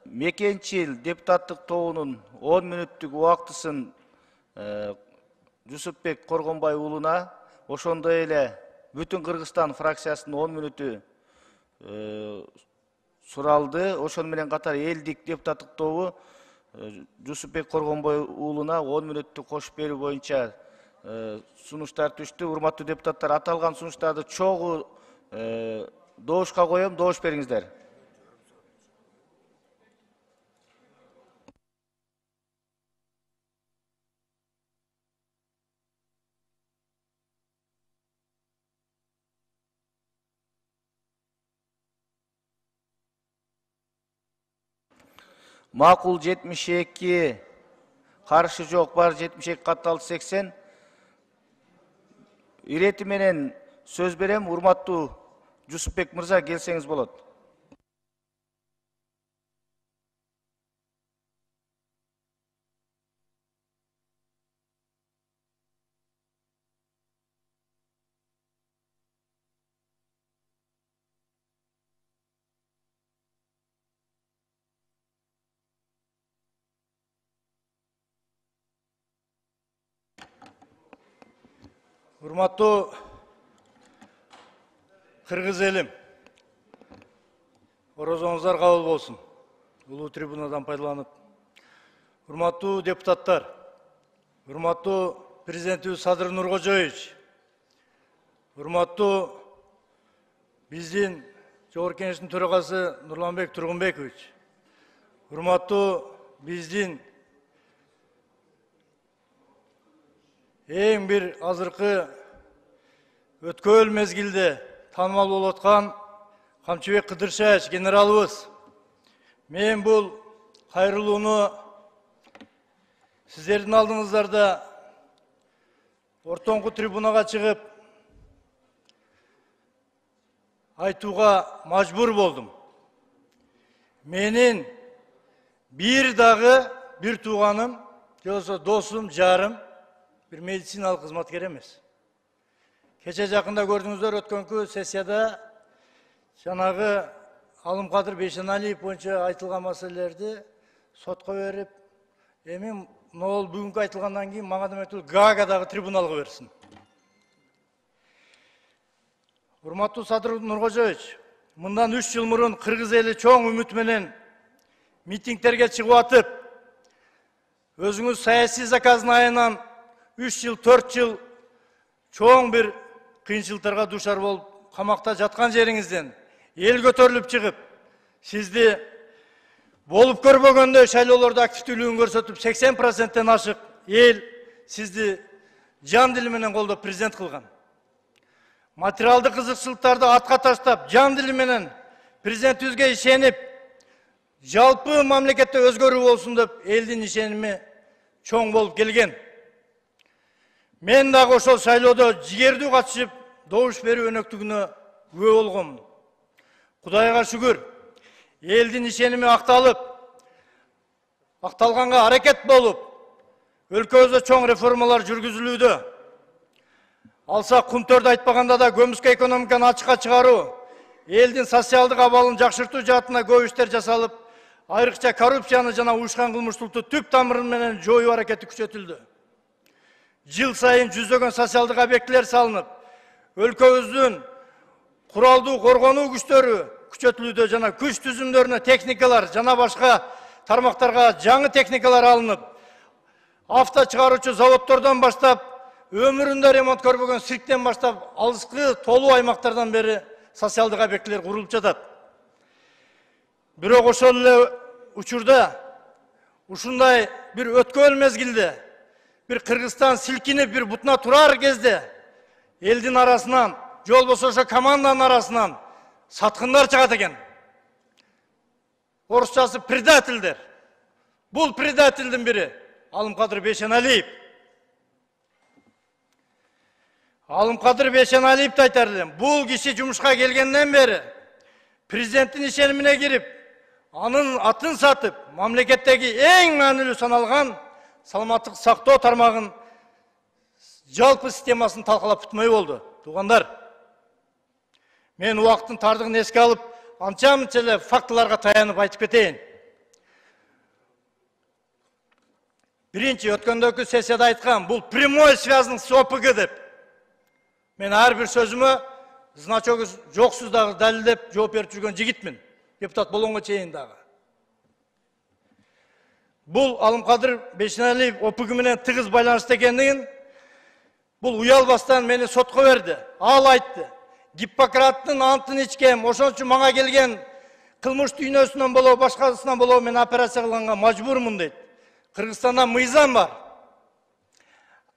Мекенчил депутаттык тобунун 10 мүнөттүк убактысын Жусупбек Коргонбай уулуна, ошондой эле бүтүн Кыргызстан фракциясынын 10 мүнөтү суралды. Ошону менен катар элдик депутаттык тобу Жусупбек Коргонбай уулуна 10 мүнөттү кошуп берүү боюнча сунуштар түштү. Урматтуу депутаттар, аталган сунуштарды чогуу добушка коем, добуш бериңиздер. Макул 72, каршы жок бар 72 катталды 80. Ирети менен сөз берем. Урматтуу Жусупбек мырза, келсеңиз болот. Урматтуу Кыргыз элим, орозоңуздар кабыл болсун. Улуу трибунадан пайдаланып. Урматтуу депутаттар, урматтуу президентибиз Садыр Нуркожоевич, урматтуу биздин Жогорку Кеңештин төрагасы Нурланбек Тургунбекович, урматтуу биздин эң бир азыркы өткөл мезгилде таанымал болуп аткан Камчыбек Кыдыршаевич генералыбыз. Мен бул кайрылууну сиздердин алдыңыздарда ортоңку трибунага чыгып айтууга мажбур болдум. Менин бир дагы бир тууганым, жолсо досум, жарым bir медициналык кызматкер эмес. Кече жакында көрдүңүздөр, өткөнкү сессияда жанагы Алымкадыр Бейшеналиев боюнча айтылган маселелерди сотко берип, эми могул бүгүнкү айтылгандан кийин мага деметип Гаагадагы трибуналга берсин. Урматтуу Садыр Нуркожоевич, мындан 3 жыл мурун Кыргыз эли чоң үмүт менен митингтерге чыгып атып, өзүңүз саясий заказын айынан 3 жыл, 4 жыл чоң бир кыйынчылыктарга душар болуп, камакта жаткан жериңизден эл көтөрүлүп чыгып, сизди болуп көрбөгөндөй шайлоолордо активдүүлүгүн көрсөтүп, 80%тен ашык эл сизди жан дили менен колдоп президент кылган. Материалдык кызыкчылыктарды атка таштап, жан дили менен президентибизге ишенип, жалпы мамлекетте өзгөрүү болсун деп элдин ишеними чоң болуп келген. Мен дагы ошол шайлоодо жигердүү катышып, добуш берүү өнөктүгүнө күбө болгом. Кудайга шүгүр, элдин ишеними акталганга аракет болуп, өлкөбүздө чоң реформалар жүргүзүлүүдө. Алсак кумтөрдү айтпаганда да көмүскө экономиканы ачыкка чыгаруу, элдин социалдык абалын жакшыртуу жаатына көп иштер жасалып, айрыкча коррупцияны жана уюшкан кылмыштуулукту түп тамыры менен жоюу аракети күчөтүлдү. Жыл сайын жүздөгөн социалдык объектилер салынып, өлкөбүздүн куралдуу коргонуу күчтөрү күчөтүлүүдө жана күч түзүмдөрүнө техникалар жана башка тармактарга жаңы техникалар алынып, авто чыгаруучу заводдордон баштап, өмүрүндө ремонт көрбөгөн сирктен баштап, алыскы толуу аймактардан бери социалдык объектилер курулуп жатат. Бирок ошол эле учурда ушундай бир өткөл мезгилде, bir Kırgızstan silkinip bir butuna turar gezde eldin arasından, yol bolsa ошо команданын arasından satkınlar çıgat eken. Орусчасы предательдер. Бул предательдин бири Алымкадыр Бейшеналиев. Алымкадыр Бейшеналиевди айтар элем. Бул киши жумушка келгенден бери президенттин ишенимине кирип, анын атын сатып, мамлекеттеги эң маанилүү саналган саламаттык сактоо тармагын жалпы системасын талкалап бүтмөй болду. Туугандар, мен убакыттын тардыгын эске алып, анча-мынча эле фактыларга таянып айтып кетейин. Биринчи, өткөндөгү сессияда айткан, бул прямой связан с ОПГ деп. Мен ар бир сөзүмө значогу жоксуз дагы далилдеп жооп берип жүргөн жигитмин. Депутат болгонго чейин дагы. Бул Алымкадыр Бейшеналиев ОПГ менен тыгыз байланыштуу экендигин бул уялбастан мени сотко берди. Ал айтты. Гиппократтын антын ичкем, ошон үчүн мага келген кылмыш дүйнөсүнөн болобу, башкасынан болобу мен операция кылганга мажбурмун дейт. Кыргызстанда мыйзам бар.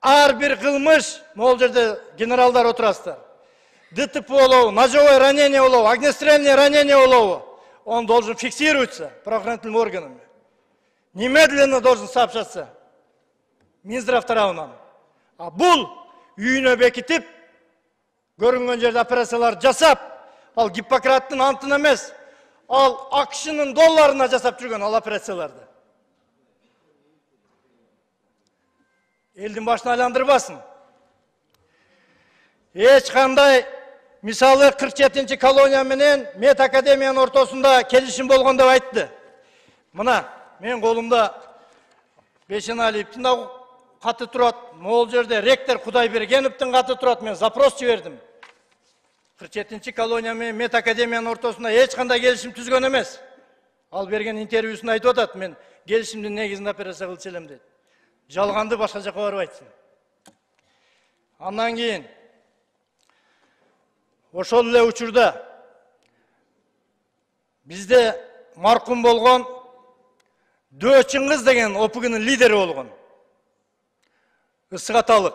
Ар бир кылмыш, могул жерде генералдар отурасыздар. ДТП болобу, ножевое ранение болобу, огнестрельное ранение болобу, он должен фиксироваться правоохранительными органами. Немедленно должен сообщаться Минздрав тарабынан. А бул үйүнө бекитип, көрүнгөн жерде операциялар жасап, ал Гиппократтын антын эмес, ал АКШнын долларына жасап жүргөн ал операцияларды. Элдин башына айландырбасын. Эч кандай, мисалы 47-чи колония менен Мед Академиянын ортосунда келишим болгон деп айтты. Мына, мен колумда Бейшеналиевдин да каты турат, могул жерде ректор Кудайбергеновдун каты турат, мен запрос жибердим. 47-чи колония менен Мед Академиянын ортосунда эч кандай келишим түзгөн эмес. Ал берген интервьюсунда айтып атат, мен келишимдин негизинде операция кылчу элем дейт. Жалганды башка жака барып айтсын. Андан кийин ошол эле учурда бизде маркум болгон Дөчүңгүз деген ОПГнын лидери болгон. Ысык аталык.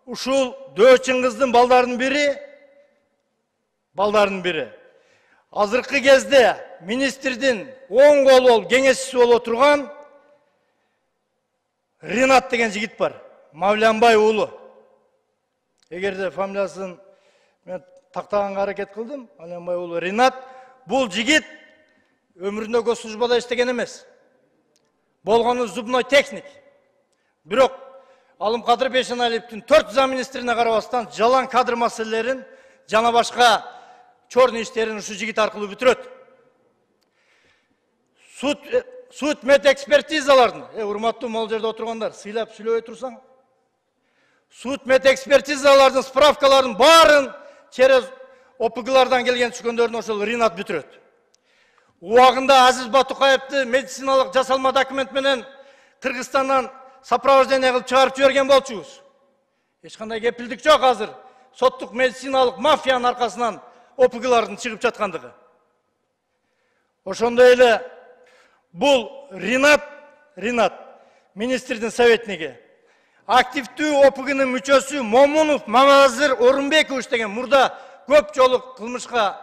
Ушул Дөчүңгүздүн балдарынын бири. Азыркы кезде министрдин оң колу болуп, кеңешчиси болуп отурган Ринат деген жигит бар. Мавлянбай уулу. Эгерде фамилиясын мен тактаганга аракет кылдым, Мавлянбай уулу Ринат, бул жигит өмүрүндө госслужбада иштеген эмес. Болгону зубной техник. Бирок Алымкадыр Бейшеналиевдин 4 замминистрине карабастан жалаң кадр маселелерин жана башка чорный иштерин ушу жигит аркылуу бүтүрөт. Суд медэкспертизаларын, урматтуу могул жерде отургандар, сыйлап сүйлөбөй турсаң. Суд медэкспертизалардын справкаларын баарын через ОПГлардан келген түшкөндөрүн ошол Ринат бүтүрөт. Убагында Азиз Батукаевди медициналык жасалма документ менен Кыргызстандан сопровождение кылып чыгарып жиберген болчубуз. Эч кандай кепилдик жок азыр. Соттук медициналык мафиянын аркасынан ОПГлардын чыгып жаткандыгы. Ошондой эле бул Ринат министрдин советниги. Активдүү ОПГнын мүчөсү Момунов Мамазыр Орунбекович деген мурда көп жолу кылмышка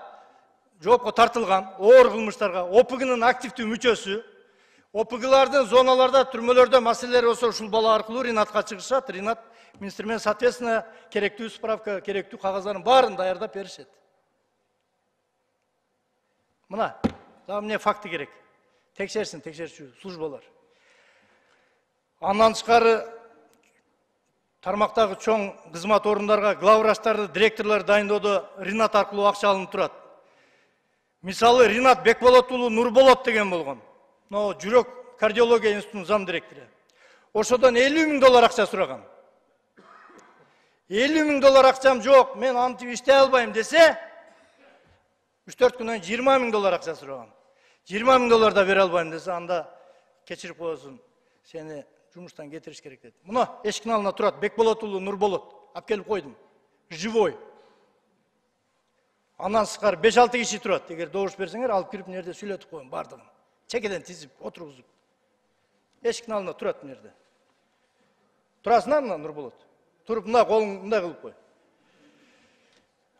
жоопко тартылган, оор кылмыштарга ОПГнын активдүү мүчөсү. ОПГлардын зоналарда, түрмөлөрдө маселелер болсо ушул бала аркылуу Ринатка чыгышат. Ринат министр менен соответственно керектүү справка, керектүү кагаздардын баарын даярдап беришет. Мына, дагы эмне факты керек. Текшерсин, текшерчү службалар. Андан тышкары тармактагы чоң кызмат орундарга главврачтарды, директорлор дайындоодо Ринат аркылуу акча алынып турат. Мисалы Ринат Бекболот уулу Нурболот деген болгон. Но жүрөк кардиология институтунун зам директору. Ошодон $50.000 акча сураган. $50.000 акчам жок, мен антип иштей албайм десе, 3-4 күнөн $20.000 акча сураган. $20.000 да бере албайм десе, анда кечирип коесуң, сени жумуштан кетириш керек деди. Мына эшиктин алдына турат, Бекболот уулу Нурболот. Алып келип койдум. Живой. Андан сырткары 5-6 киши турат. Эгер добуш берсеңер, алып кирип мына жерде сүйлөтүп коем бардыгын. Чекеден тизип, отургузуп. Эшиктин алдына турат мына жерде. Турасыңар мына Нурболот. Туруп мына колуң мындай кылып кой.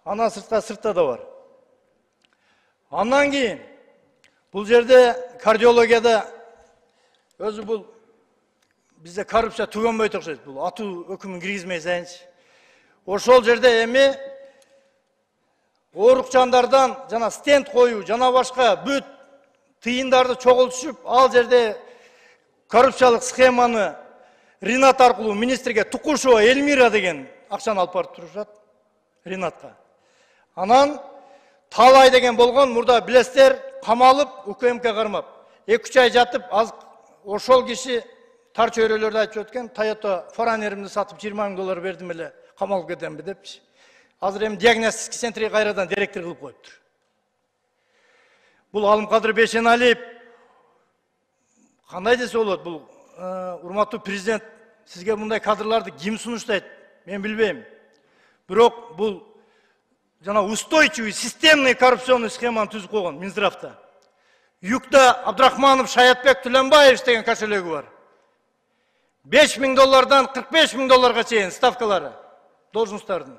Андан сыртта да бар. Андан кийин бул жерде кардиологияда өзү бул бизде коррупция түгөнбөйт окшойт. Бул атуу өкүмүн киргизмей сайынчы. Ошол жерде эми оорук жандардан жана стенд коюу, жана башка бүт тыйындарды чогултушуп, ал жерде коррупциялык схеманы Ринат аркылуу министрге Тукушева Эльмира деген акчаны алып барып турушат Ринатка. Анан Талай деген болгон, мурда билесиздер, камалып, УКМК кармап. 2-3 ай жатып, аз ошол киши тар чөйрөлөрдө айтып өткен, Toyota Foreigner'imди сатып $20,000 бердим эле, камалып кетемби депчи. Азыр эми диагностический центрге кайрадан директор кылып коюптур. Бул Алымкадыр Бейшеналиев кандай десе болот? Бул урматтуу президент, сизге мындай кадрларды ким сунуштайт? Мен билбейм. Бирок бул жана устойчивый, системный коррупционный схеманы түзүп койгон Минздравда. Юкта Абдрахманов, Шаятбек, Түленбаев деген кошелеги бар. $5,000 $45,000 чейин ставкалары должносттардын.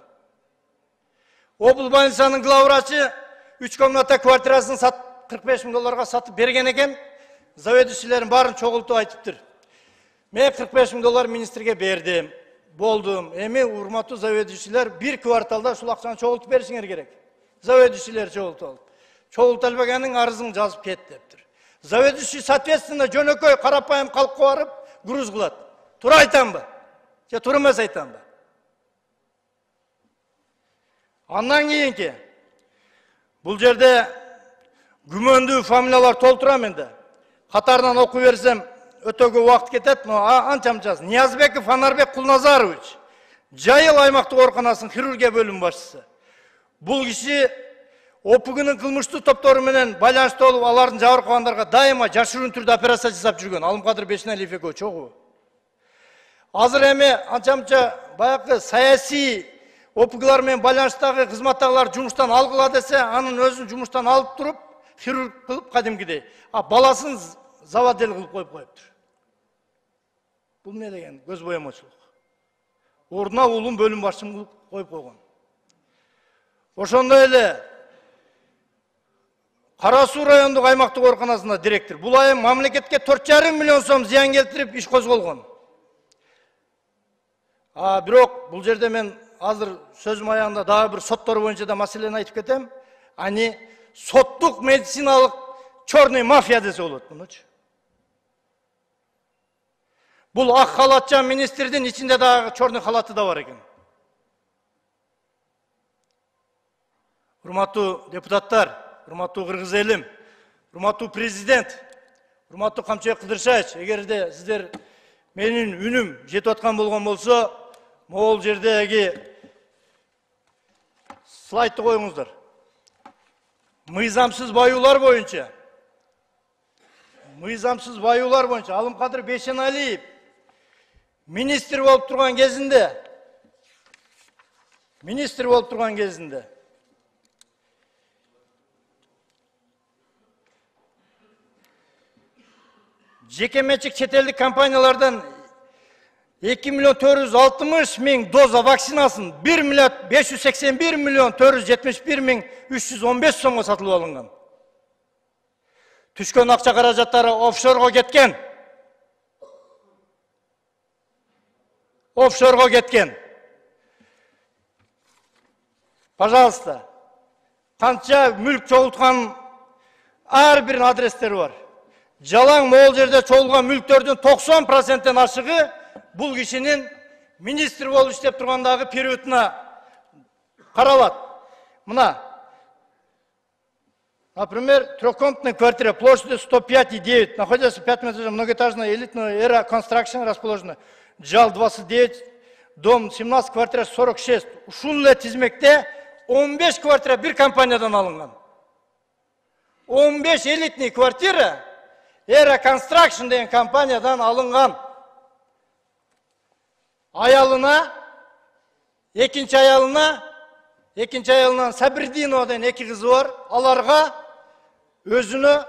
Облбольницанын главврачы 3 комната квартирасын $45,000 сатып берген экен. Заведующийлерин барын чогултуп айтыптыр. Мен $45,000 министрге бердим. Болдум. Эми урматтуу заведующийлер bir кварталда ушул акчаны чогултуп беришиңер керек. Заведующийлер чогултуп алып. Чогултуп албаганын арызын жазып кет дептир. Заведующий соответственно жөнөкөй карапайым калкка барып груз кылат. Туура айтамбы? Же туура эмес айтамбы? Андан кийинки бул жерде күмөндүү фамилиялар толтурам энди. Катарынан окуп берсем өтө көп убакыт кетет, но анча-мынчасы. Ниязбеков Анарбек Кулназарович, Жайыл аймактык ооруканасынын хирургия бөлүмү башчысы. Бул киши ОПГнын кылмыштуу топтору менен байланыштуу болуп, алардын жабыркагандарга дайыма жашыруун түрдө операция жасап жүргөн Алымкадыр Бейшеналиев экөө чогуу. Азыр эми анча-мынча баягы саясий ОПГлар менен байланыштагы кызматтагылар жумуштан алгыла десе, анын өзүн жумуштан алып туруп, хирург кылып кадимкидей. Баласын заводел кылып коюп коюптур. Бул эмне деген көз боямочулук. Ордуна улум бөлүм башчысын кылып коюп койгон. Ошондой эле Кара Суу райондук аймактык ооруканасында директор. Бул айым мамлекетке 4,5 миллион сом зыян келтирип иш козголгон. Бирок бул жерде мен азыр сөзүм аягында дагы бир соттор боюнча да маселени айтып кетем. Ани соттук медициналык черный мафия десе болот мунучу. Бул ак халатчан министрдин ичинде дагы черный халаты да бар экен. Урматтуу депутаттар, урматтуу кыргыз элим, урматтуу президент, урматтуу Камчыбек Кыдыршаевич, эгерде сиздер менин үнүм жетип аткан болгон болсо, могул жердеги слайдты коюңуздар. Мыйзамсыз баюулар боюнча Алымкадыр Бейшеналиев министр болуп турган кезинде жекеменчик чет элдик компаниялардан 2,460,000 доза вакцинасын 1,581,471,315 сомго сатылып алынган. Түшкөн акча каражаттары офшорго кеткен. Пожалуйста, канча мүлк чогулткан ар бир адрестери бар. Жалаң могул жерде чогулган мүлктөрдүн 90%-тен ашыгы бул кишинин министр болуп иштеп тургандагы периодуна каралат. Мына, например, трехкомнатная квартира площадью 105,9, находится в 5 этажах, многоэтажная элитная эра Construction расположена. Жал 29, дом 17, квартира 46. Ушул эле тизмекте 15 квартира бир компаниядан алынган. 15 элитный квартира Era Construction деген компаниядан алынган. Экинчи аялынан Сабирдинова деген 2 кызы бар. Аларга өзүнө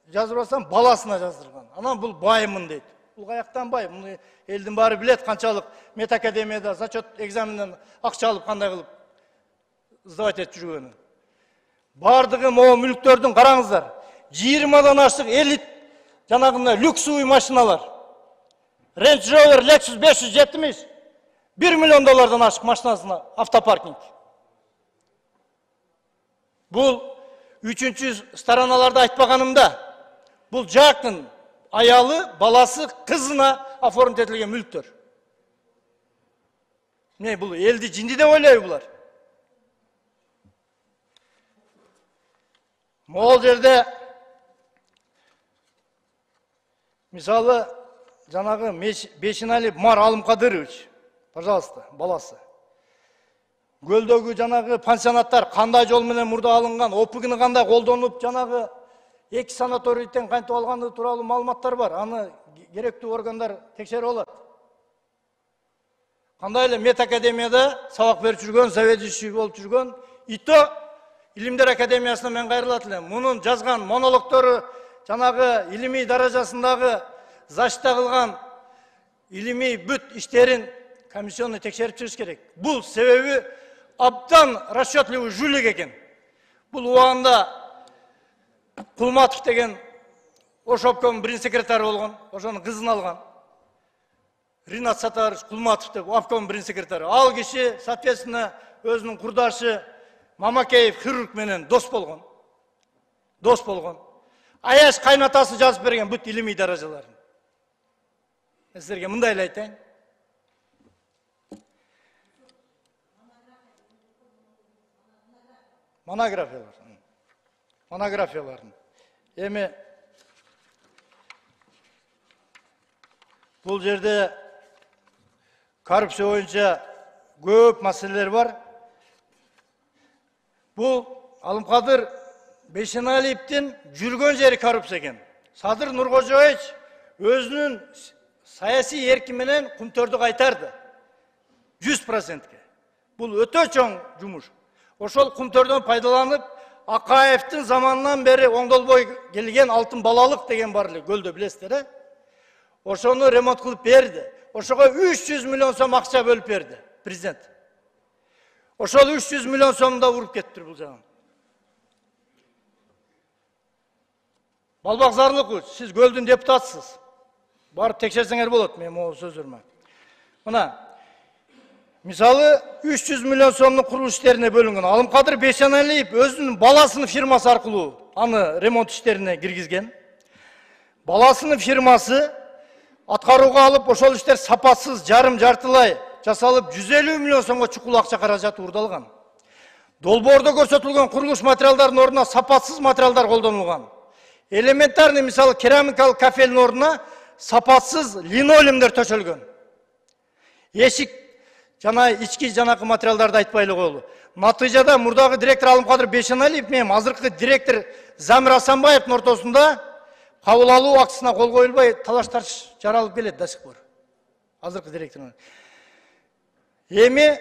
жаздырбасам баласына жаздырган. Анан бул байымын дейт. Бул каяктан бай? Муну элдин баары билет, канчалык медакадемияда зачет экзаменинен акча алып кандай кылып сдавать этип жүргөнүн. Бардыгы могу мүлктөрдүн караңыздар. 20-дан ашык элит жанагындай люксовый машиналар. Range Rover Lexus 570 $1 миллион ашык машинасына автопаркинг. Бул үчүнчү стороналарда айтпаганымда, бул жакын аялы, баласы, кызына оформить этилген мүлктөр. Бул элди жинди деп ойлойбу булар. Могул жерде мисалы жанагы Бешеналиев Мар Алымкадырович, пожалуйста, баласы. Көлдөгү жанагы пансионаттар кандай жол менен мурда алынган, опыгыны кандай колдонуп, жанагы 2 санаторийден кантип алганы тууралуу маалыматтар бар. Аны керектүү органдар текшерип алат. Кандай эле Мет академияда сабак берип жүргөн, заведующий болуп жүргөн, ИТО Илимдер академиясына мен кайрылат элем. Мунун жазган монологтору жанагы илимий даражасындагы защита кылган илимий бүт иштерин комиссионный текшерип чыгыш керек. Бул себеби абдан расчетливый жулик экен. Бул убагында Кулматов деген ошо обкомдун биринчи секретары болгон, ошонун кызын алган. Ринат Сатарович Кулматов деп обкомдун биринчи секретары. Ал киши соответственно өзүнүн курдашы Мамакеев хирург менен дос болгон. Дос болгон. Аяш кайнатасы жазып берген бүт илимий даражаларын. Мен силерге мындай эле айтайын. Монографияларын. Эми бул жерде коррупция боюнча көп маселелер бар. Бул Алымкадыр Бешеналиевдин жүргөн жери коррупция экен. Садыр Нуркожоевич өзүнүн саясий эрки менен кумтөрдү кайтарды. 100%. Бул өтө чоң жумуш. Ошол кумтөрдөн пайдаланып, Акаевдин заманынан бери оңдолбой келген алтын балалык деген бар эле, көлдө билесиздер, э? Ошону ремонт кылып берди. Ошого 300 миллион сом акча бөлүп берди президент. Ошол 300 миллион сомду да уруп кетти бул жагын. Балбак Зарлыкович, сиз көлдүн депутатысыз. Барып текшерсеңер болот менин могул сөзүрмө. Мына мисалы 300 миллион сомдун курулуш иштерине бөлүнгөн. Алымкадыр Бешеналиев өзүнүн баласынын фирмасы аркылуу аны ремонт иштерине киргизген. Баласынын фирмасы аткарууга алып, ошол иштер сапатсыз, жарым-жартылай жасалып, 150 миллион сомго чукул акча каражаты урдалган. Долбоордо көрсөтүлгөн курулуш материалдарынын ордуна сапатсыз материалдар колдонулган. Элементарный мисалы керамикалык кафелдин ордуна сапатсыз линолеумдер төшөлгөн. Эшик жана ички жанакы материалдарды айтпай эле коелу. Натыйжада мурдагы директор Алымкадыр Бешеналиев менен азыркы директор Замир Асанбаевдин ортосунда кабыл алуу актысына кол коюлбай талаш-тартыш жаралып келет да сих пор. Азыркы директорун. Эми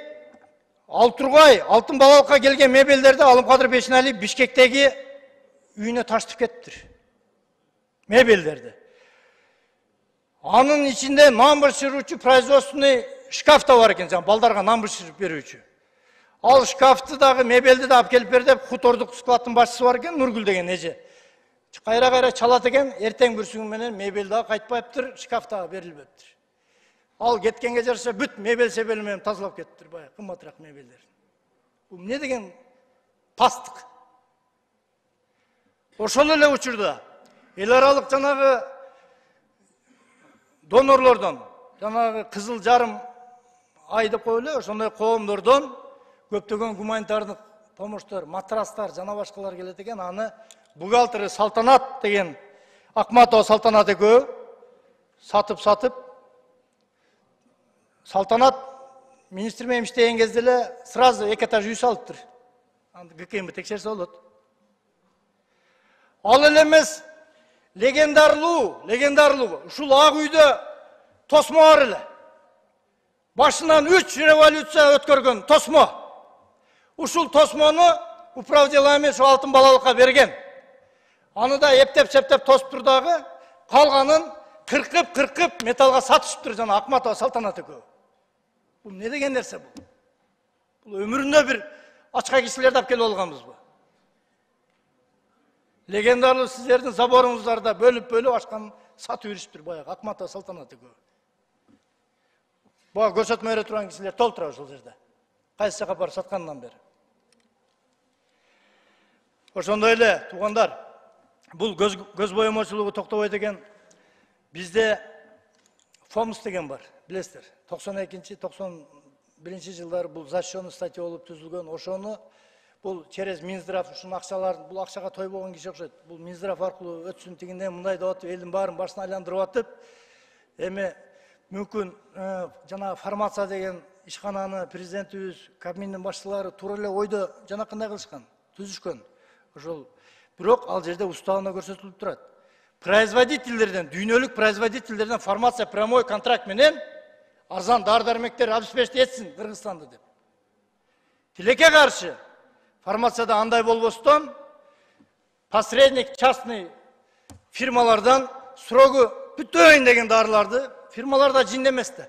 Алтургай алтын балалыкка келген мебелдерди Алымкадыр Бешеналиев Бишкектеги үйүнө таштып кеттир. Мебелдерди. Анын ичинде нан бышыруучу производственный шкаф да бар экен, балдарга нан бышырып берүүчү. Ал шкафты дагы мебелди да алып келип бер деп хутордук складтын башчысы бар экен, Нургүл деген эже. Кайра чалат экен, эртең бүрсүгү менен мебел дагы кайтпайыптыр, шкаф дагы берилбептир. Ал кеткенге жараша бүт мебел себели менен тазалап кеттир, баягы кымбатыраак мебелдер. Бул эмне деген пастык? Ошол эле учурда эл аралык жанагы донорлордон, жанагы Кызыл Жарым ай деп коелу, ошондой коомдордон көптөгөн гуманитардык помощтор, матрастар жана башкалар келет экен. Аны бухгалтери Салтанат деген Акматова Салтанат экөө сатып Салтанат министр менен иштеген кезде эле сразу 2 этаж үй салыптыр. Аны ГКМ текшерсе болот. Ал эле эмес легендарлуу ушул ак үйдө тосмо бар эле. Башынан 3 революция өткөргөн тосмо. Ушул тосмону управделами ошо алтын балалыкка берген. Аны да эптеп-септеп тосуптур дагы, калганын кыркып металлга сатышыптыр жана Акматова Салтанат экөө. Бул эмне деген нерсе бул? Бул өмүрүндө бир ачка кишилерди алып келип алганбызбы? Легендарлуу сиздердин заборуңуздарда бөлүп ачкан сатып жүрүштүр баягы Акматова Салтанат экөө. Буга көрсөтмө бере турган кишилер толтура ошол жерде. Кайсы жака барып саткандан бери. Ошондой эле туугандар, бул көз боемочулугу токтобойт экен. Бизде ФОМС деген бар, билесиздер. 92-91 жылдары бул защищенный статья болуп түзүлгөн. Ошону Бул через Минздрав ушунун акчаларын, бул акчага той болгон киши окшойт. Бул Минздрав аркылуу өтсүн тигинден мындай деп атып, элдин баарын башына айландырып атып, эми мүмкүн жана фармация деген ишкананы президентибиз, Кабминдин башчылары туура эле ойдо жанакындай кылышкан, түзүшкөн. Ошол бирок ал жерде уставына көрсөтүлүп турат. Производительдерден, дүйнөлүк производительдерден фармация прямой контракт менен арзан дары-дармектер обеспечить этсин Кыргызстанды деп. Тилекке каршы фармацияда андай болбостон, посредник частный фирмалардан срогу бүтөйүн деген дарыларды фирмаларда жин эмес да.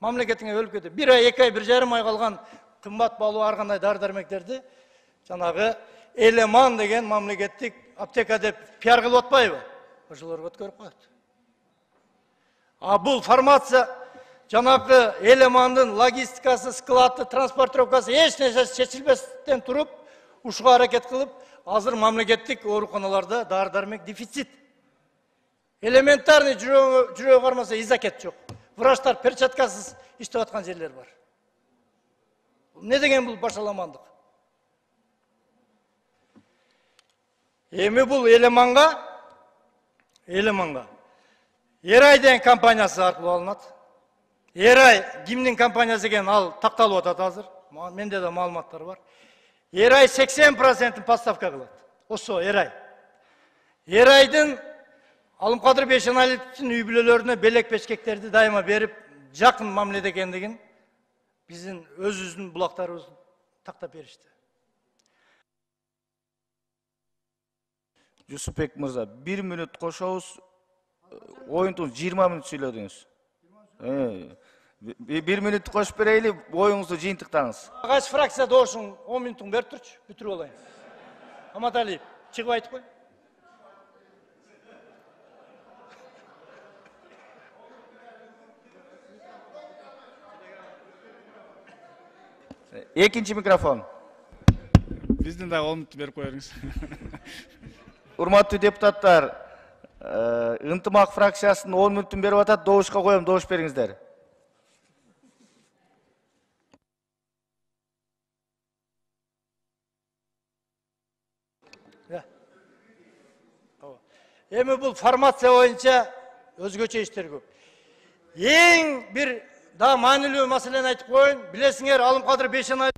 Мамлекетиңе өлүп кетет. 1 ай, 2 ай, 1,5 ай калган кымбат баалуу ар кандай дары-дармектерди жанагы Элеман деген мамлекеттик аптека деп пиар кылып атпайбы? Ошолорго өткөрүп коет. А бул фармация жанагы Элемандын логистикасы, склады, транспортировкасы эч нерсеси чечилбестен туруп, ушуга аракет кылып, азыр мамлекеттик ооруканаларда дары-дармек дефицит. Элементарный жүрөгү кармаса изакет жок. Врачтар перчаткасыз иштеп аткан жерлер бар. Не деген бул башаламандык? Эми бул Элеманга Эрай деген компаниясы аркылуу алынат. Эрай кимдин компаниясы экен ал такталып атат азыр. Менде да маалыматтар бар. Эрай 80% поставка кылат. Осо Эрай. Эрайдын Алымкадыр Бейшеналиевдин үй бүлөлөрүнө белек печкектерди дайыма берип, жакын мамиледе экендигин биздин өзүбүздүн булактарыбыз тактап беришти. Жусупбек мырза, 1 мүнөт кошобуз. Оюнтун 20 мүнөт сүйлөдүңүз. 1 мүнөт кошуп берейли, оюңузду жыйынтыктаңыз. Кайсы фракция доошун 10 мүнөтүн берип турчу, бүтүрүп алайын. Аматалиев, чыгып айтып кой. Экинчи микрофон. Биздин дагы 10 мүнөт берип коерүңүз. Урматтуу депутаттар, ынтымак фракциясынын 10 мүнөтүн берип атат, добушка коем, добуш бериңиздер. Эми бул фармация боюнча өзгөчө иштер көп. Эң бир да маанилүү маселени айтып коеюн. Билесиңер, Алымкадыр Бейшеналиев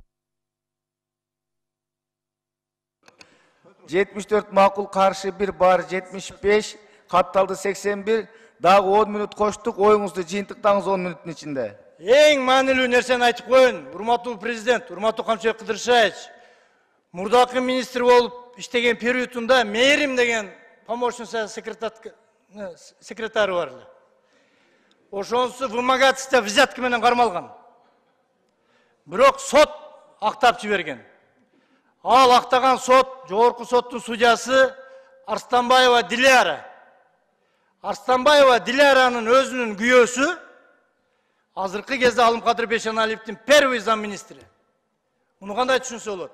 74 макул, каршы 1 бар, 75, катталды 81, дагы 10 мүнөт коштук, оюңузду жыйынтыктаңыз 10 мүнөттүн ичинде. Эң маанилүү нерсени айтып коеюн. Урматтуу президент, урматтуу Камчыбек Кыдыршаевич, мурдакы министр болуп иштеген периодунда Мээрим деген помощница секретары бар эле. Ошонусу вымогательство взятка менен кармалган. Бирок сот актап жиберген. Ал актаган сот, жогорку соттун судьясы Арстанбаева Диляра. Арстанбаева Диляранын өзүнүн күйөөсү азыркы кезде Алымкадыр Бейшеналиевдин первый замминистри. Муну кандай түшүнсө болот?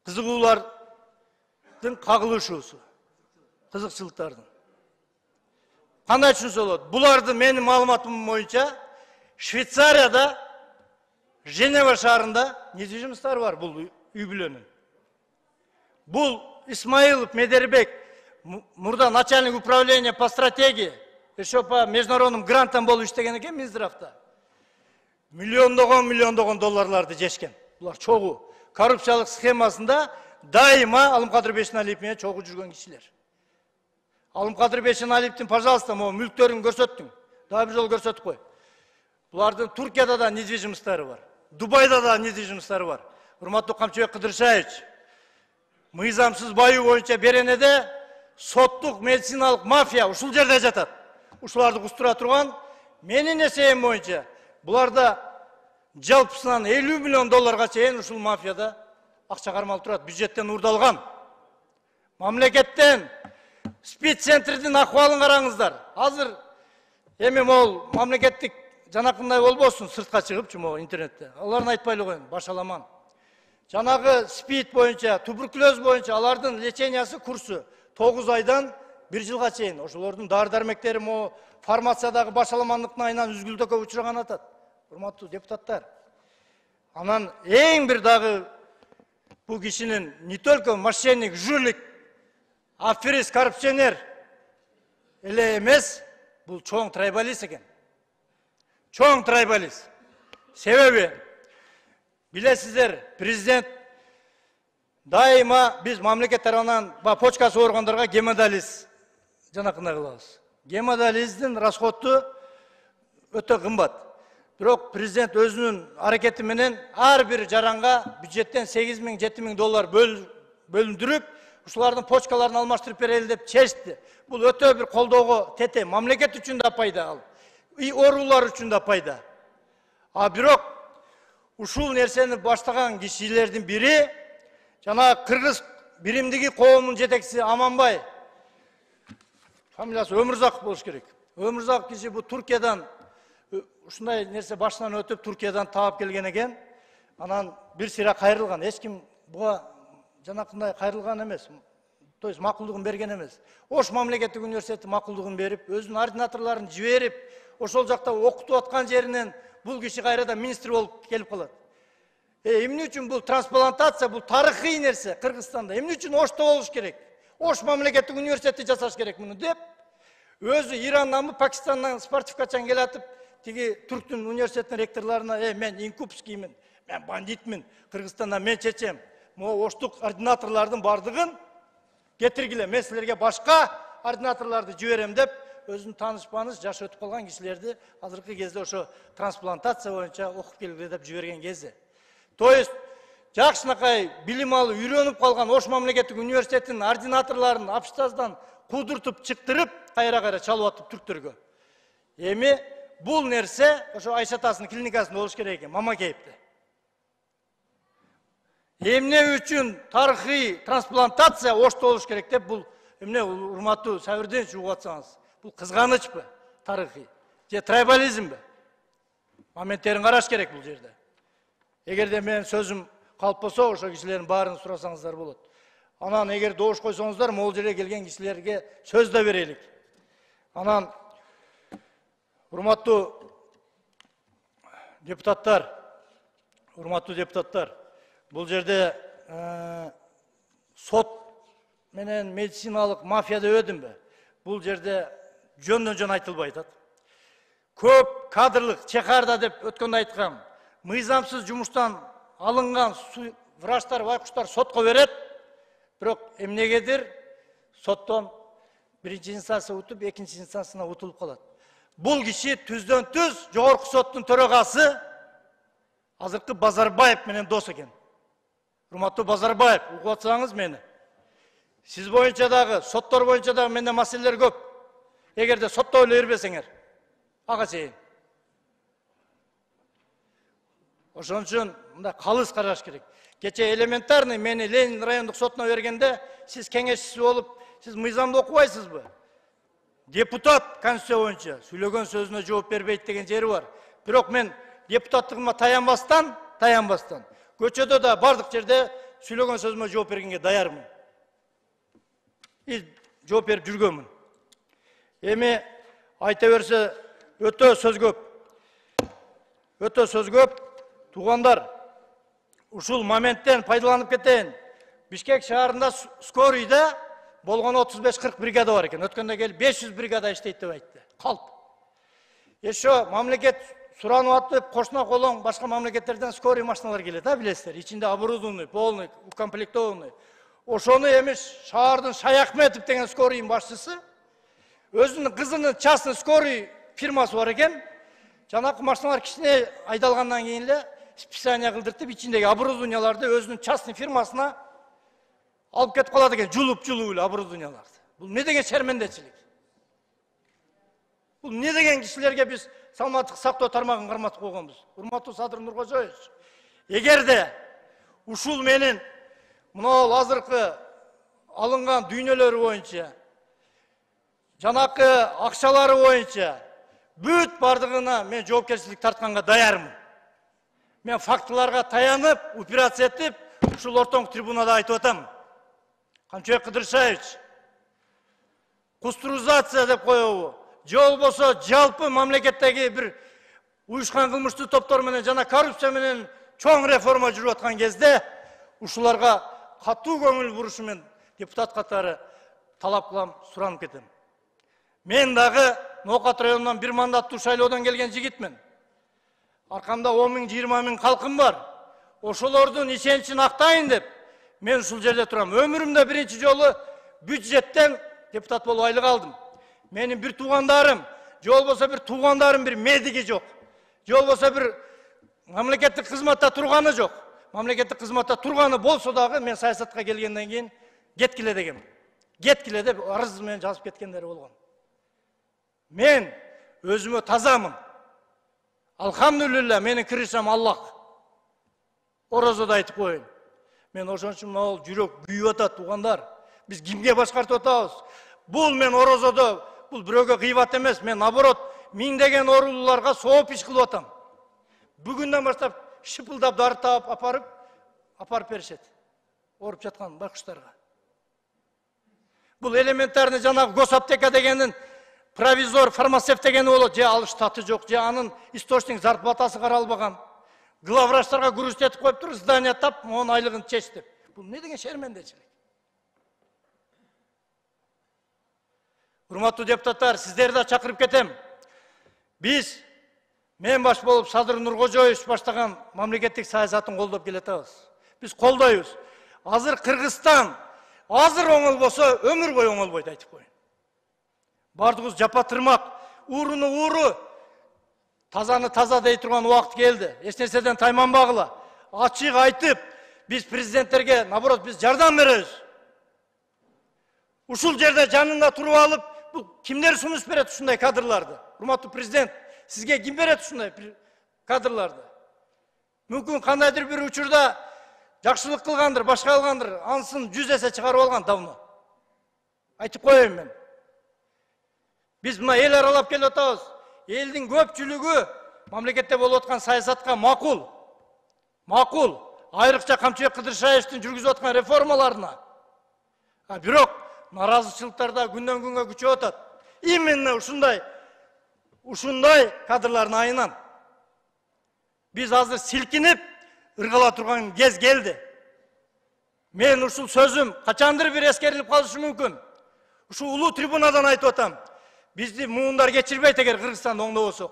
Кызыгуулардын кагылышуусу, кызыкчылыктардын. Кандай түшүнсө болот? Буларды менин маалыматым боюнча Швейцарияда, Женева шаарында недвижимосттары бар бул үй бүлөнүн. Бул Исмаилов Медербек, мурда начальник управления по стратегии, еще по международным грантам болуп иштеген экен Минздравда. Миллиондогон долларларды жешкен. Булар чогуу коррупциялык схемасында дайыма Алымкадыр Бейшеналиев менен чогуу жүргөн кишилер. Алымкадыр Бейшеналиевдин, пожалуйста, могу мүлктөрүн көрсөттүң. Дагы бир жолу көрсөтүп кой. Булардын Туркияда да недвижимосттары бар. Дубайда да недвижимосттары бар. Урматтуу Камчыбек Кыдыршаевич, мыйзамсыз баюу боюнча Беренеде соттук медициналык мафия ушул жерде жатат. Ушуларды кустура турган менин эсебим боюнча буларда жалпысынан 50 миллион долларга чейин ушул мафияда акча кармалып турат, бюджеттен урдалган. Мамлекеттен спид центрдин акыбалын караңыздар. Азыр эми могул мамлекеттик жанакындай болбосун, сыртка чыгып жуму интернетте. Аларын айтпай эле коеюн, башаламан. Жанагы спид боюнча, туберкулез боюнча алардын лечениясы курсу 9 айдан 1 жылга чейин. Ошолордун дары-дармектери могу фармациядагы башаламандыктын айынан үзгүлтөккө учураган атат. Урматтуу депутаттар, Анан эң бир дагы bu kişinin не только мошенник, жулик, аферист, коррупционер эле эмес, бул чоң трайбалист экен. Чоң трайбалист. Себеби билесиздер, президент дайыма биз мамлекет тарабынан почкасы органдарга гемодиализ жанакындай кылабыз. Гемодиализдин расходу өтө кымбат. Бирок президент өзүнүн аракети менен ар бир жаранга бюджеттен 8 000, 7 000 доллар бөлүндүрүп, ушулардын почкаларын алмаштырып берели деп чечти. Бул өтө бир колдоого тете, мамлекет үчүн да пайда ал. И оорулар үчүн да пайда. А бирок ушул нерсени баштаган кишилердин бири жана кыргыз биримдиги коомунун жетекчиси Аманбай. Фамилиясы Өмүрзаков болуш керек. Өмүрзаков киши бу Туркиядан ушундай нерсе башынан өтүп Туркиядан таап келген экен. Анан бир сыйра кайрылган. Эч ким буга жанакындай кайрылган эмес. То есть макулдугун берген эмес. Ош мамлекеттик университети макулдугун берип, өзүнүн ординаторлорун жиберип, ошол жакта окутуп аткан жеринен бул киши кайрадан министр болуп келип калат. Эмне үчүн бул трансплантация, бул тарыхый нерсе Кыргызстанда. Эмне үчүн Ошто болуш керек? Ош мамлекеттик университети жасаш керек муну деп, өзү Ирандан, Пакистандан спортивкачан келатып, тиги Түрктүн университетинин ректорлоруна, мен инкубскиймин, мен бандитмин, Кыргызстанда мен чечем. Могу оштук ординаторлордун бардыгын кетиргиле, мен силерге башка ординаторлорду жиберем деп, өзүнүн тааныш жашы өтүп калган кишилерди азыркы кезде ошо трансплантация боюнча окуп келгиле деп жиберген кезде. То есть жакшынакай билим алып үйрөнүп калган Ош мамлекеттик университетинин ординаторлорун апштаздан кудуртуп чыктырып, кайра чалып атып түрктөргө. Эми бул нерсе ошо Айша атасынын клиникасында болуш керек экен, Мамакеевде. Эмне үчүн тарыхый трансплантация Ошто болуш керек деп, бул эмне урматтуу Сабирдинович угуп атсаңыз, бул кызганычпы, тарыхый же трайбализмби? Моменттерин караш керек бул жерде. Эгерде менин сөзүм калып болсо, ошо кишилердин баарын сурасаңыздар болот. Анан эгер добуш койсоңуздар, могул жерге келген кишилерге сөз да берелик. Анан урматтуу депутаттар, бул жерде сот менен медициналык мафияда өдүмбү? Бул жерде жөндөн айтылбай атат. Көп кадрлык чекарда деп өткөндө айткам, мыйзамсыз жумуштан алынган врачтар, байкуштар сотко берет, бирок эмнегедир соттон биринчи инстанция утуп, экинчи инстанцияна утулуп калат. Бул киши түздөн түз жогорку соттун төрагасы азыркы Базарбаев менен дос экен. Урматтуу Базарбаев, угуп атсаңыз мени. Сиз боюнча дагы, соттор боюнча дагы менде маселелер көп. Эгерде сотто эле бербесеңер, ага чейин. Ошон үчүн мындай калыс караш керек. Кече элементарный мени Ленин райондук сотуна бергенде, сиз кеңешчиси болуп, сиз мыйзамды окубайсызбы? Депутат конституция боюнча сүйлөгөн сөзүнө жооп бербейт деген жери бар. Бирок мен депутаттыгыма таянбастан, көчөдө да бардык жерде сүйлөгөн сөзүмө жооп бергенге даярмын. Жооп берип жүргөнмүн. Эми айта берсе өтө сөз көп. Тугандар, ушул моменттен пайдаланып кетейин. Бишкек шаарында скорыйда болгон 35-40 бригада бар экен. Өткөндө келип 500 бригада иштейт деп айтты. Калп. Ошо мамлекет суранып атып, кошуна колоң башка мамлекеттерден скорый машиналар келет, билесиздер. Ичинде оборудованный, полный, укомплектованный. Ошону эми шаардын Шаяхметов деген скорыйдын башчысы өзүнүн кызынын частный скорый фирмасы бар экен. Жанакы машиналар кичине айдалгандан кийин эле списание кылдыртып, ичиндеги оборудованияларды өзүнүн частный фирмасына алып кетип калат экен, жулуп эле оборудованияларды. Бул не деген шермендечилик? Бул не деген кишилерге биз саламаттык сактоо тармагын карматып койгонбуз? Урматтуу Садыр Нуркожоевич, эгерде ушул менин мынау азыркы алынган дүйнөлөрү боюнча, жанакы акчалары боюнча бүт бардыгына мен жоопкерчилик тартканга даярмын. Мен фактыларга таянып, операция этип, ушул ортоң трибунада айтып атам. Камчыбек Кыдыршаевич, кустуризация деп коебу, же болбосо жалпы мамлекеттеги бир уюшкан кылмыштуу топтор менен жана коррупция менен чоң реформа жүрүп аткан кезде ушуларга катуу көңүл бурушу менен депутат катары талап кылам, суранып кетем. Мен дагы Ноокат районунан бир мандаттуу шайлоодон келген жигитмин. Аркамда 10 миң, 20 миң калкым бар. Ошолордун ишеничин актайын деп мен ушул жерде турам. Өмүрүмдө биринчи жолу бюджеттен депутат болуп айлык алдым. Менин бир туугандарым, же болбосо бир туугандарым бир медиги жок. Же болбосо бир мамлекеттик кызматта турганы жок. Мамлекеттик кызматта турганы болсо дагы мен саясатка келгенден кийин кеткиле дегем. Кеткиле деп арыз менен жазып кеткендери болгон. Мен өзүмө тазамын. Алхамдулилла, менин киришем Аллах. Орозодо айтып коеюн. Мен ошон үчүн могул жүрөк күйүп атат, туугандар. Биз кимге башкартып атабыз? Бул мен орозодо, бул бирөөгө кыйбат эмес, мен наоборот миңдеген оорулууларга сооп иш кылып атам. Бүгүндөн баштап шыпылдап дары таап апарып беришет. Ооруп жаткан байкуштарга. Бул элементарный жанагы госаптека дегендин провизор фармацевт дегени болот, же ал штаты жок, же анын источник зарплатасы каралбаган. Главврачтарга күрүштетип коюп туруп, здание тап, монун айлыгын чеч деп. Бул эмне деген шермендечилик? Урматтуу депутаттар, сиздерди да чакырып кетем. Мен баш болуп Садыр Нуркожоевич баштаган мамлекеттик саясатын колдоп келатабыз. Биз колдойбуз. Азыр Кыргызстан, азыр оңолбосо өмүр бою оңолбойт, айтып коеюн. Бардыгыбыз жапа тырмак, ууруну ууру, тазаны таза дей турган убакыт келди. Эч нерседен тайманбагыла. Ачык айтып, биз президенттерге, наоборот, биз жардам беребиз. Ушул жерде жанында туруп алып, бул кимдер сунуш берет ушундай кадрларды? Урматтуу президент, сизге ким берет ушундай кадрларды? Мүмкүн кандайдыр бир учурда жакшылык кылгандыр, башка кылгандыр, ансын 100 эсе чыгарып алган давно. Айтып коеюн мен. Биз мына эл аралап келип атабыз. Элдин көпчүлүгү мамлекетте болуп аткан саясатка макул. Айрыкча Камчыбек Кыдыршаевдин жүргүзүп аткан реформаларына. Бирок наразычылыктар да күндөн күнгө күчөп атат. Именно ушундай кадрлардын айынан биз азыр силкинип ыргала турган кез келди. Мен ушул сөзүм качандыр бир эскерилип калышы мүмкүн. Ушул улуу трибунадан айтып атам. Бизди муундар кечирбейт эгер Кыргызстанда оңдобосок.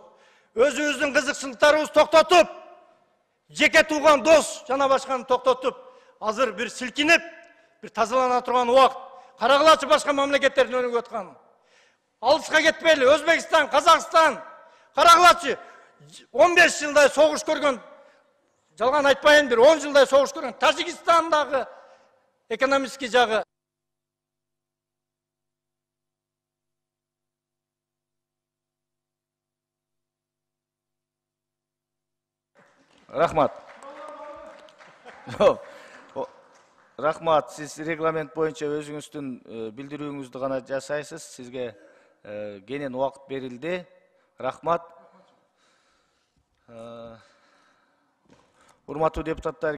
Өзүбүздүн кызыкчылыктарыбызды токтотуп, жеке тууган дос жана башканы токтотуп, азыр бир силкинип, бир тазалана турган убакыт. Карагылачы башка мамлекеттердин өнүгүп атканын. Алыска кетпейли, Өзбекстан, Казакстан, карагылачы 15 жылдай согуш көргөн, жалган айтпайын, бир 10 жылдай согуш көргөн Тажикстандагы экономический жагы. Рахмат. Рахмат, сиз регламент боюнча өзүңүздүн билдирүүңүздү гана жасайсыз. Сизге кенен убакыт берилди. Рахмат. Урматтуу депутаттар,